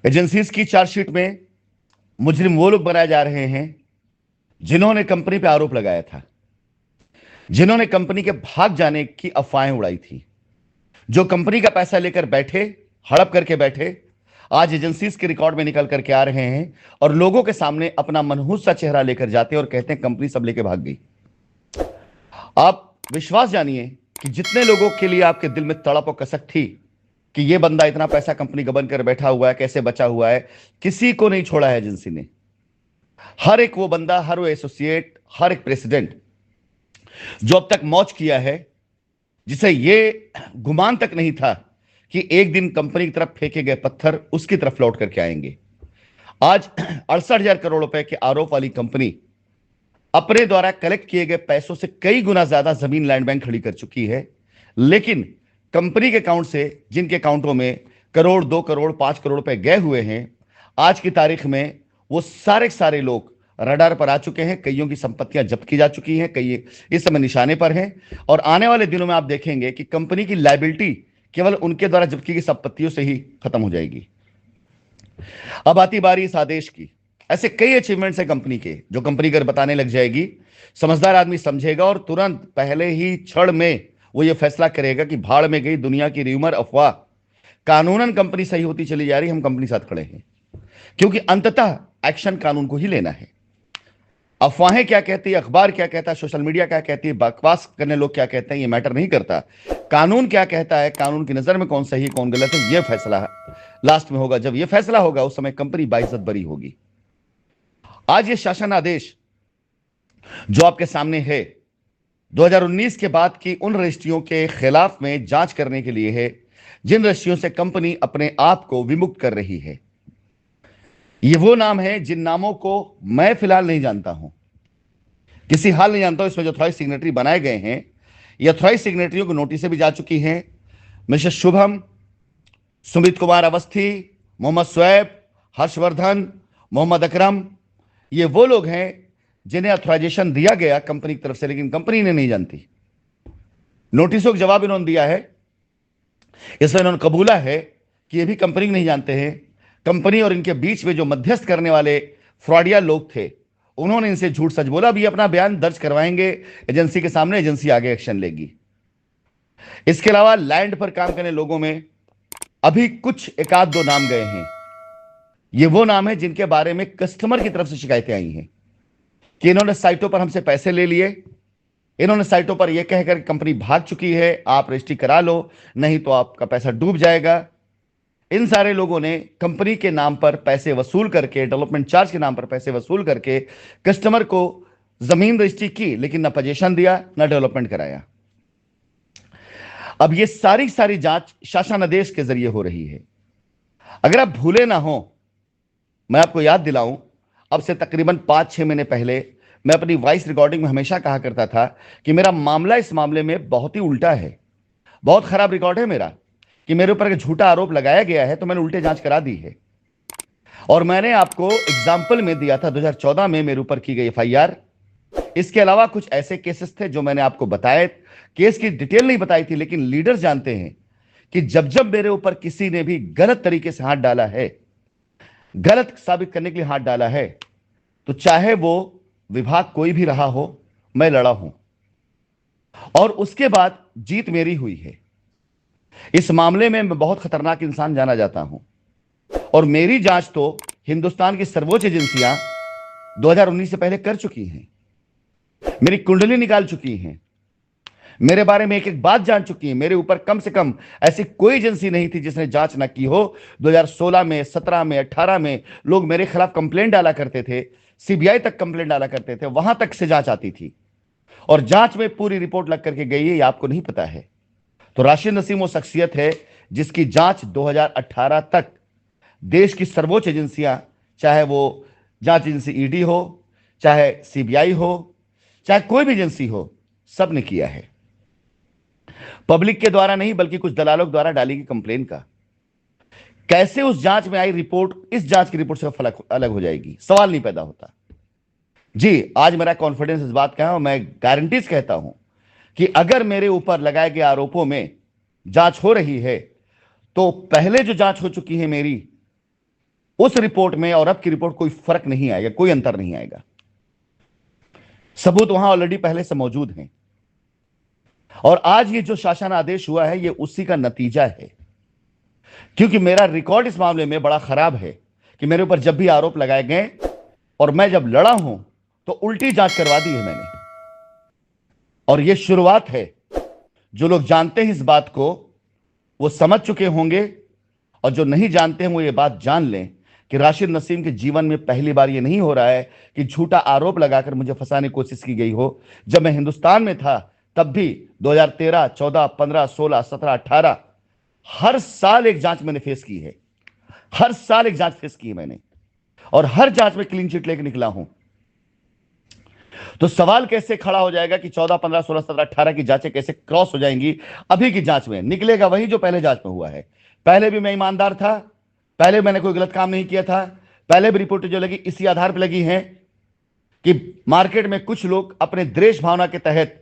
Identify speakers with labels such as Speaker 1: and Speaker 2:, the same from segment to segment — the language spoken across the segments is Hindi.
Speaker 1: एजेंसीज की चार्जशीट में मुजरिम वो लोग बनाए जा रहे हैं जिन्होंने कंपनी पे आरोप लगाया था, जिन्होंने कंपनी के भाग जाने की अफवाहें उड़ाई थी, जो कंपनी का पैसा लेकर बैठे, हड़प करके बैठे, आज एजेंसीज के रिकॉर्ड में निकल करके आ रहे हैं और लोगों के सामने अपना मनहूस सा चेहरा लेकर जाते हैं और कहते हैं कंपनी सब लेके भाग गई। आप विश्वास जानिए कि जितने लोगों के लिए आपके दिल में तड़प और कसक थी कि ये बंदा इतना पैसा कंपनी का बनकर बैठा हुआ है, कैसे बचा हुआ है, किसी को नहीं छोड़ा है एजेंसी ने। हर एक वो बंदा, हर वो एसोसिएट, हर एक प्रेसिडेंट जो अब तक मौज किया है, जिसे ये गुमान तक नहीं था कि एक दिन कंपनी की तरफ फेंके गए पत्थर उसकी तरफ लौट करके आएंगे। आज 68,000 करोड़ रुपए के आरोप वाली कंपनी अपने द्वारा कलेक्ट किए गए पैसों से कई गुना ज्यादा जमीन लैंड बैंक खड़ी कर चुकी है, लेकिन कंपनी के अकाउंट से जिनके अकाउंटों में करोड़, 2 करोड़, 5 करोड़ रुपए गए हुए हैं, आज की तारीख में वो सारे सारे लोग रडार पर आ चुके हैं। कईयों की संपत्तियां जब्त की जा चुकी हैं, कई इस समय निशाने पर हैं और आने वाले दिनों में आप देखेंगे कि कंपनी की लायबिलिटी केवल उनके द्वारा जब्त की गई संपत्तियों से ही खत्म हो जाएगी। अब आती बारी इस आदेश की। ऐसे कई अचीवमेंट्स है कंपनी के जो कंपनी अगर बताने लग जाएगी, समझदार आदमी समझेगा और तुरंत पहले ही क्षण में वो ये फैसला करेगा कि भाड़ में गई दुनिया की र्यूमर, अफवाह। कानूनन कंपनी सही होती चली जा रही, हम कंपनी साथ खड़े हैं, क्योंकि अंततः एक्शन कानून को ही लेना है। अफवाहें क्या कहती है, अखबार क्या कहता है, सोशल मीडिया क्या कहती है, बकवास करने लोग क्या कहते हैं, ये मैटर नहीं करता। कानून क्या कहता है, कानून की नजर में कौन सही कौन गलत है, ये फैसला लास्ट में होगा। जब ये फैसला होगा उस समय कंपनी बाइज्जत बरी होगी। आज ये शासन आदेश जो आपके सामने है 2019 के बाद की उन रजिस्ट्रियों के खिलाफ में जांच करने के लिए है जिन रजिस्ट्रियों से कंपनी अपने आप को विमुक्त कर रही है। ये वो नाम है जिन नामों को मैं फिलहाल नहीं जानता हूं, किसी हाल नहीं जानता हूं। इसमें जो अथॉराइज सिग्नेटरी बनाए गए हैं, ये अथॉराइज सिग्नेटरियों को नोटिस भी जा चुकी हैं। मिस्टर शुभम, सुमित कुमार अवस्थी, मोहम्मद शुएब, हर्षवर्धन, मोहम्मद अकरम, ये वो लोग हैं जिन्हें अथॉराइजेशन दिया गया कंपनी की तरफ से, लेकिन कंपनी ने नहीं जानती। नोटिसों का जवाब इन्होंने दिया है, इसमें इन्होंने कबूला है कि ये भी कंपनी नहीं जानते हैं। कंपनी और इनके बीच में जो मध्यस्थ करने वाले फ्रॉडिया लोग थे, उन्होंने इनसे झूठ सच बोला। अभी अपना बयान दर्ज करवाएंगे एजेंसी के सामने, एजेंसी आगे एक्शन लेगी। इसके अलावा लैंड पर काम करने लोगों में अभी कुछ एक आध दो नाम गए हैं। ये वो नाम है जिनके बारे में कस्टमर की तरफ से शिकायतें आई हैं कि इन्होंने साइटों पर हमसे पैसे ले लिए, इन्होंने साइटों पर यह कहकर कंपनी भाग चुकी है, आप रजिस्ट्री करा लो नहीं तो आपका पैसा डूब जाएगा। इन सारे लोगों ने कंपनी के नाम पर पैसे वसूल करके, डेवलपमेंट चार्ज के नाम पर पैसे वसूल करके कस्टमर को जमीन रजिस्ट्री की, लेकिन ना पोजीशन दिया ना डेवलपमेंट कराया। अब ये सारी सारी जांच शासनादेश के जरिए हो रही है। अगर आप भूले ना हो, मैं आपको याद दिलाऊं, अब से तकरीबन 5-6 महीने पहले मैं अपनी वॉइस रिकॉर्डिंग में हमेशा कहा करता था कि मेरा मामला इस मामले में बहुत ही उल्टा है, बहुत खराब रिकॉर्ड है मेरा, कि मेरे ऊपर झूठा आरोप लगाया गया है तो मैंने उल्टे जांच करा दी है। और मैंने आपको एग्जाम्पल में दिया था 2014 में मेरे ऊपर की गई एफआईआर। इसके अलावा कुछ ऐसे केसेस थे जो मैंने आपको बताए, केस की डिटेल नहीं बताई थी, लेकिन लीडर्स जानते हैं कि जब जब मेरे ऊपर किसी ने भी गलत तरीके से हाथ डाला है, गलत साबित करने के लिए हाथ डाला है, तो चाहे वो विभाग कोई भी रहा हो, मैं लड़ा हूं और उसके बाद जीत मेरी हुई है। इस मामले में मैं बहुत खतरनाक इंसान जाना जाता हूं और मेरी जांच तो हिंदुस्तान की सर्वोच्च एजेंसियां 2019 से पहले कर चुकी हैं, मेरी कुंडली निकाल चुकी हैं, मेरे बारे में एक एक बात जान चुकी है। मेरे ऊपर कम से कम ऐसी कोई एजेंसी नहीं थी जिसने जांच ना की हो। 2016 में, 17 में, 18 में लोग मेरे खिलाफ कंप्लेंट डाला करते थे, सीबीआई तक कंप्लेंट डाला करते थे, वहां तक से जांच आती थी और जांच में पूरी रिपोर्ट लग करके गई है, ये आपको नहीं पता है। तो राशिद नसीम वो शख्सियत है जिसकी जांच 2018 तक देश की सर्वोच्च एजेंसियां, चाहे वो जांच एजेंसी ईडी हो, चाहे सीबीआई हो, चाहे कोई भी एजेंसी हो, सब ने किया है। पब्लिक के द्वारा नहीं बल्कि कुछ दलालों द्वारा डाली गई कंप्लेन का। कैसे उस जांच में आई रिपोर्ट इस जांच की रिपोर्ट से अलग अलग हो जाएगी, सवाल नहीं पैदा होता। जी, आज मेरा कॉन्फिडेंस इस बात का है और मैं गारंटीज कहता हूं कि अगर मेरे ऊपर लगाए गए आरोपों में जांच हो रही है तो पहले जो जांच हो चुकी है मेरी, उस रिपोर्ट में और अब की रिपोर्ट कोई फर्क नहीं आएगा, कोई अंतर नहीं आएगा। सबूत वहां ऑलरेडी पहले से मौजूद हैं। और आज ये जो शासन आदेश हुआ है, ये उसी का नतीजा है। क्योंकि मेरा रिकॉर्ड इस मामले में बड़ा खराब है कि मेरे ऊपर जब भी आरोप लगाए गए और मैं जब लड़ा हूं तो उल्टी जांच करवा दी है मैंने। और यह शुरुआत है। जो लोग जानते हैं इस बात को वो समझ चुके होंगे, और जो नहीं जानते हैं वो ये बात जान लें कि राशिद नसीम के जीवन में पहली बार ये नहीं हो रहा है कि झूठा आरोप लगाकर मुझे फंसाने की कोशिश की गई हो। जब मैं हिंदुस्तान में था तब भी 2013, 14, 15, 16, 17, 18 हर साल एक जांच मैंने फेस की है। हर साल एक जांच फेस की है मैंने, और हर जांच में क्लीन चिट लेकर निकला हूं। तो सवाल कैसे खड़ा हो जाएगा कि 14, 15, 16, 17, 18 की जांचें कैसे क्रॉस हो जाएंगी? अभी की जांच में निकलेगा वही जो पहले जांच में हुआ है। पहले भी मैं ईमानदार था, पहले मैंने कोई गलत काम नहीं किया था। पहले भी रिपोर्टें जो लगी इसी आधार पर लगी हैं कि मार्केट में कुछ लोग अपने द्वेष भावना के तहत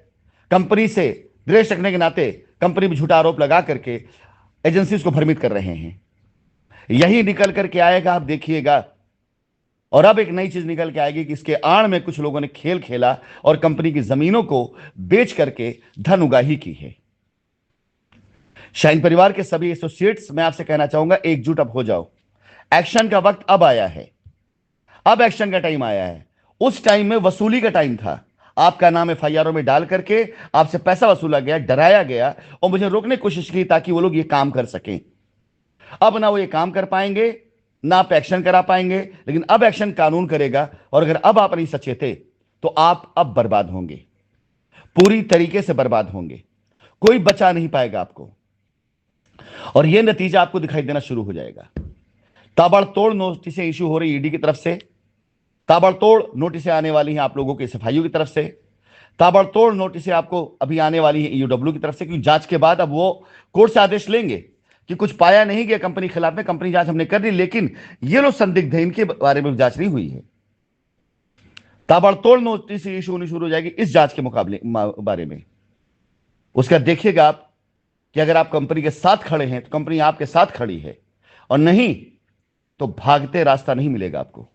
Speaker 1: कंपनी से द्वेष रखने के नाते कंपनी में झूठा आरोप लगा करके एजेंसीज को भ्रमित कर रहे हैं। यही निकल करके आएगा, आप देखिएगा। और अब एक नई चीज निकल के आएगी कि इसके आड़ में कुछ लोगों ने खेल खेला और कंपनी की जमीनों को बेच करके धन उगाही की है। शाहीन परिवार के सभी एसोसिएट्स, मैं आपसे कहना चाहूंगा, एकजुट अब हो जाओ। एक्शन का वक्त अब आया है। अब एक्शन का टाइम आया है। उस टाइम में वसूली का टाइम था। आपका नाम एफआईआर में डाल करके आपसे पैसा वसूला गया, डराया गया और मुझे रोकने की कोशिश की ताकि वो लोग ये काम कर सकें। अब ना वो ये काम कर पाएंगे, ना आप एक्शन करा पाएंगे। लेकिन अब एक्शन कानून करेगा, और अगर अब आप नहीं सचेते तो आप अब बर्बाद होंगे, पूरी तरीके से बर्बाद होंगे। कोई बचा नहीं पाएगा आपको, और यह नतीजा आपको दिखाई देना शुरू हो जाएगा। ताबड़तोड़ नोटिसें इश्यू हो रही ईडी की तरफ से, ताबड़तोड़ नोटिसें आने वाली हैं आप लोगों के एसएफआईयू की तरफ से, ताबड़तोड़ नोटिसें आपको अभी आने वाली है ईओडब्ल्यू की तरफ से। क्योंकि जांच के बाद अब वो कोर्ट से आदेश लेंगे कि कुछ पाया नहीं गया कंपनी के खिलाफ में, कंपनी जांच हमने कर दी, लेकिन ये लोग संदिग्ध है, इनके बारे में जांच नहीं हुई है। ताबड़तोड़ नोटिस इशू होनी शुरू हो जाएगी इस जांच के मुकाबले बारे में। उसका देखिएगा आप कि अगर आप कंपनी के साथ खड़े हैं तो कंपनी आपके साथ खड़ी है, और नहीं तो भागते रास्ता नहीं मिलेगा आपको।